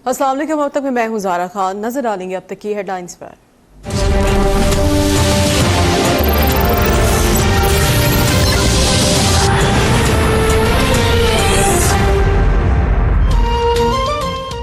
अस्सलाम वालेकुम। अब तक मैं हूं ज़ारा खान। नजर डालेंगे अब तक की हेडलाइंस पर।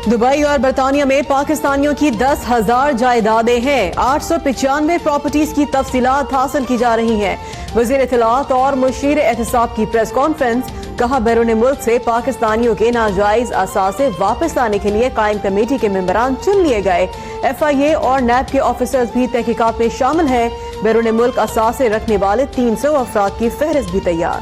दुबई और बरतानिया में पाकिस्तानियों की 10,000 जायदादें हैं। 895 प्रॉपर्टीज की तफसीलात हासिल की जा रही हैं। वजीर इत्तलात और मुशीर एहतसाब की प्रेस कॉन्फ्रेंस। कहा, बैरून मुल्क से पाकिस्तानियों के नाजायज असासे वापस लाने के लिए कायम कमेटी के मेंबरान चुन लिए गए। FIA और नैब के ऑफिसर्स भी तहकीकात में शामिल हैं। बैरून मुल्क असासे रखने वाले 300 अफराद की फहरिस्त भी तैयार।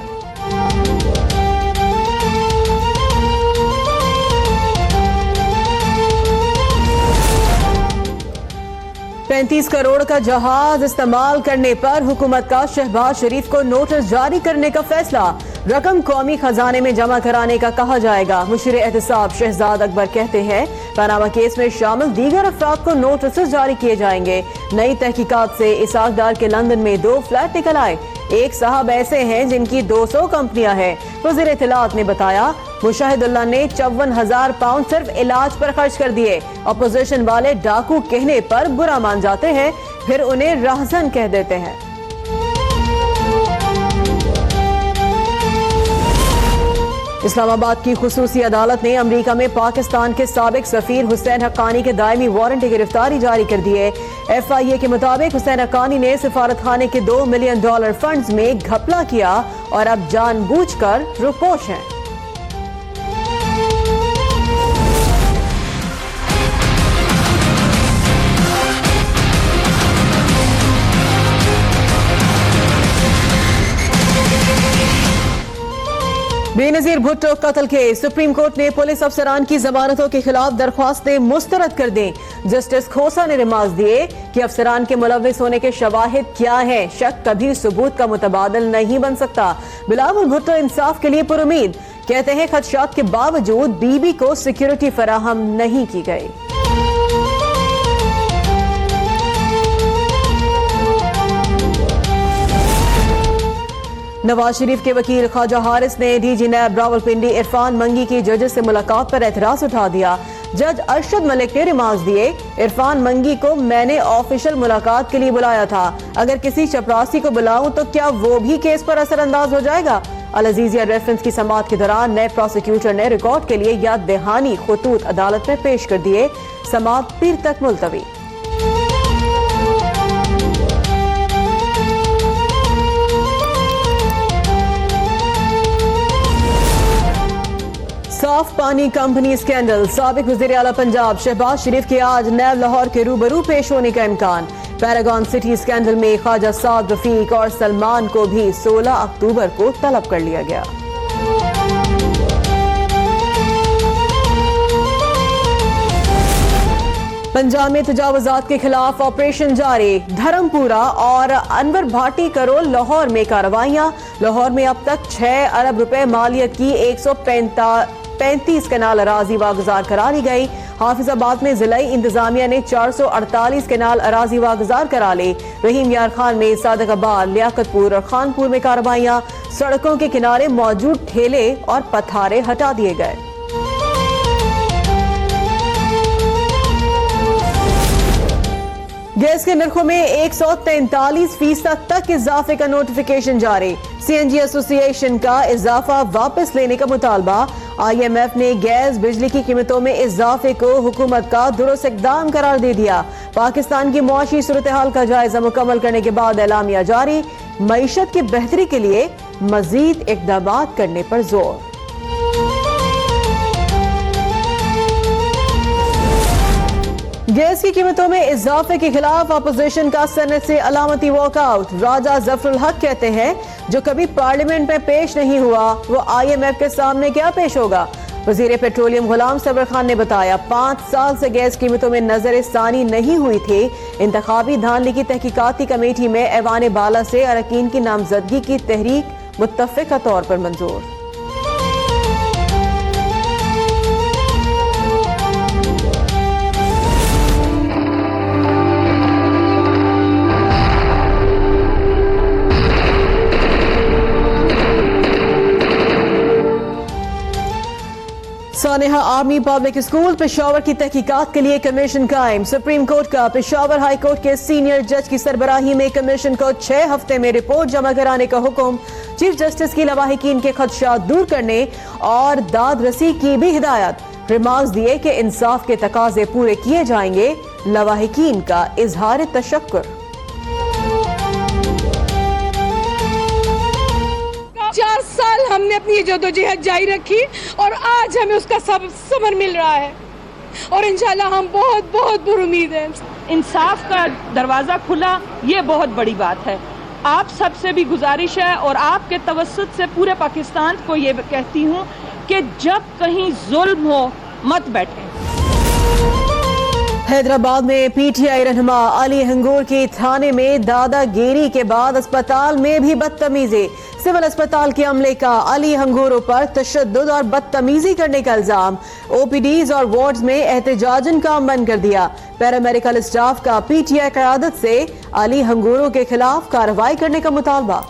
35 करोड़ का जहाज इस्तेमाल करने पर हुकूमत का शहबाज शरीफ को नोटिस जारी करने का फैसला। रकम कौमी खजाने में जमा कराने का कहा जाएगा। मुशीर एहतसाब शहजाद अकबर कहते हैं, पनामा केस में शामिल दीगर अफराद को नोटिस जारी किए जाएंगे। नई तहकीकात से इसाकदार के लंदन में 2 फ्लैट निकल आए। एक साहब ऐसे हैं जिनकी 200 कंपनियां हैं। वज़ीर इत्तलात ने बताया, मुशाहिदुल्लाह ने 54,000 पाउंड सिर्फ इलाज पर खर्च कर दिए। अपोजिशन वाले डाकू कहने पर बुरा मान जाते हैं, फिर उन्हें राहजन कह देते हैं। इस्लामाबाद की खुसूसी अदालत ने अमेरिका में पाकिस्तान के साबिक सफीर हुसैन हक्कानी के दायमी वारंट की गिरफ्तारी जारी कर दी है। FIA के मुताबिक हुसैन हक्कानी ने सिफारतखाने के $2 मिलियन फंड्स में घपला किया और अब जानबूझकर रुपोश हैं। बेनजीर भुट्टो कत्ल केस। सुप्रीम कोर्ट ने पुलिस अफसरान की जमानतों के खिलाफ दरख्वास्तें मुस्तरद कर दें। जस्टिस खोसा ने रिमार्क दिए कि अफसरान के मुलव्विस होने के शवाहिद क्या हैं। शक कभी सबूत का मुतबादल नहीं बन सकता। बिलावल भुट्टो इंसाफ के लिए पुरुमीद। कहते हैं, खदशात के बावजूद बीबी को सिक्योरिटी फराहम नहीं की गई। नवाज शरीफ के वकील ख्वाजा हारिस ने DG नैब रावलपिंडी इरफान मंगी की जजेस से मुलाकात पर एतराज उठा दिया। जज अरशद मलिक ने रिमार्क दिए, इरफान मंगी को मैंने ऑफिशियल मुलाकात के लिए बुलाया था। अगर किसी चपरासी को बुलाऊं तो क्या वो भी केस पर असरअंदाज हो जाएगा? अल अजीजिया रेफरेंस की समाअत के दौरान नए प्रोसिक्यूटर ने रिकॉर्ड के लिए याद दहानी खतूत अदालत में पेश कर दिए। समाअत पीर तक मुलतवी। साफ पानी कंपनी स्कैंडल। साबिक वज़ीर आला पंजाब शहबाज शरीफ के आज नैब लाहौर के रूबरू पेश होने का इम्कान। पैरागॉन सिटी स्कैंडल में ख्वाजा साद रफीक और सलमान को भी 16 अक्टूबर को तलब कर लिया गया। पंजाब में तजावुजात के खिलाफ ऑपरेशन जारी। धर्मपुरा और अनवर भाटी करोल लाहौर में कार्रवाइयां। लाहौर में अब तक 6 अरब रुपए मालियत की 135 कनाल अराजी वागुजार करा ली गई। हाफिजाबाद में जिला इंतजामिया ने 448 कनाल अराजी वागुजार करा ली। रहीम यार खान में सादकाबाद, लियाकतपुर और खानपुर में कार्रवाइयां। सड़कों के किनारे मौजूद ठेले और पथारे हटा दिए गए। गैस के नरखों में 143% तक इजाफे का नोटिफिकेशन जारी। CNG एसोसिएशन का इजाफा वापस लेने का मुतालबा। IMF ने गैस बिजली की कीमतों में इजाफे को हुकूमत का दुरुस्त इक़दाम करार दे दिया। पाकिस्तान की मुआशी सूरत हाल का जायजा मुकम्मल करने के बाद एलामिया जारी। मईशत की बेहतरी के लिए मजीद इक़दाम करने पर जोर। गैस की कीमतों में इजाफे के खिलाफ अपोजिशन का सेनेट से अलामती वॉकआउट। राजा जफरुल हक कहते हैं, जो कभी पार्लियामेंट में पेश नहीं हुआ वो IMF के सामने क्या पेश होगा? वजीर पेट्रोलियम गुलाम सबर खान ने बताया, 5 साल से गैस कीमतों में नजर सानी नहीं हुई थी। इंतखाबी धांधली की तहकीकाती कमेटी में ऐवान बाला से अरकान की नामजदगी की तहरीक मुत्तफ़िक़ा तौर पर मंजूर। सानेहा आर्मी पब्लिक स्कूल पेशावर की तहकीकात के लिए कमीशन कायम। सुप्रीम कोर्ट का पेशावर हाई कोर्ट के सीनियर जज की सरबराही में कमीशन को 6 हफ्ते में रिपोर्ट जमा कराने का हुक्म। चीफ जस्टिस की लवाहिकीन के खदशात दूर करने और दाद रसी की भी हिदायत। रिमार्क्स दिए कि इंसाफ के तकाजे पूरे किए जाएंगे। लवाहिकीन का इजहार तशक्कुर। 4 साल हमने अपनी जदोजहद जारी रखी और आज हमें उसका समर मिल रहा है और इंशाल्लाह हम बहुत बहुत पुरुमीद हैं। इंसाफ का दरवाज़ा खुला, ये बहुत बड़ी बात है। आप सबसे भी गुजारिश है और आपके तवस्सुत से पूरे पाकिस्तान को ये कहती हूँ कि जब कहीं जुल्म हो मत बैठें। हैदराबाद में पीटीआई रहनुमा अली हंगूर की थाने में दादागिरी के बाद अस्पताल में भी बदतमीजी। सिविल अस्पताल के अमले का अली हंगूरों पर तशद्दुद और बदतमीजी करने का इल्जाम। ओपीडीज और वार्ड्स में एहतजाजन काम बंद कर दिया। पैरामेडिकल स्टाफ का पीटीआई क़यादत से अली हंगूरों के खिलाफ कार्रवाई करने का मुतालबा।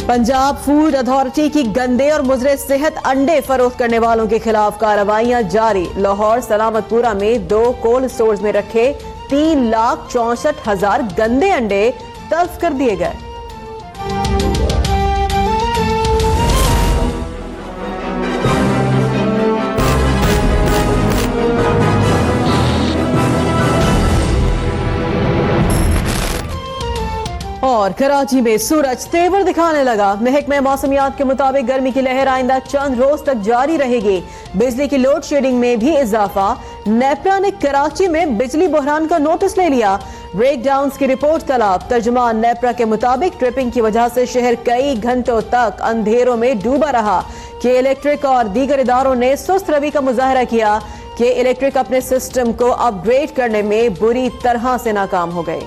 पंजाब फूड अथॉरिटी की गंदे और मुजरे सेहत अंडे फरोख्त करने वालों के खिलाफ कार्रवाइयां जारी। लाहौर सलामतपुरा में 2 कोल्ड स्टोर्स में रखे 3,64,000 गंदे अंडे तल्फ कर दिए गए। और कराची में सूरज तेवर दिखाने लगा। महकमे मौसमियात के मुताबिक गर्मी की लहर आइंदा चंद रोज तक जारी रहेगी। बिजली की लोड शेडिंग में भी इजाफा। नेपरा ने कराची में बिजली बहरान का नोटिस ले लिया। ब्रेकडाउन की रिपोर्ट तलब। तर्जुमान नेपरा के मुताबिक ट्रिपिंग की वजह से शहर कई घंटों तक अंधेरों में डूबा रहा। के इलेक्ट्रिक और दीगर इदारों ने सुस्त रवि का मुजाहरा किया कि इलेक्ट्रिक अपने सिस्टम को अपग्रेड करने में बुरी तरह से नाकाम हो गए।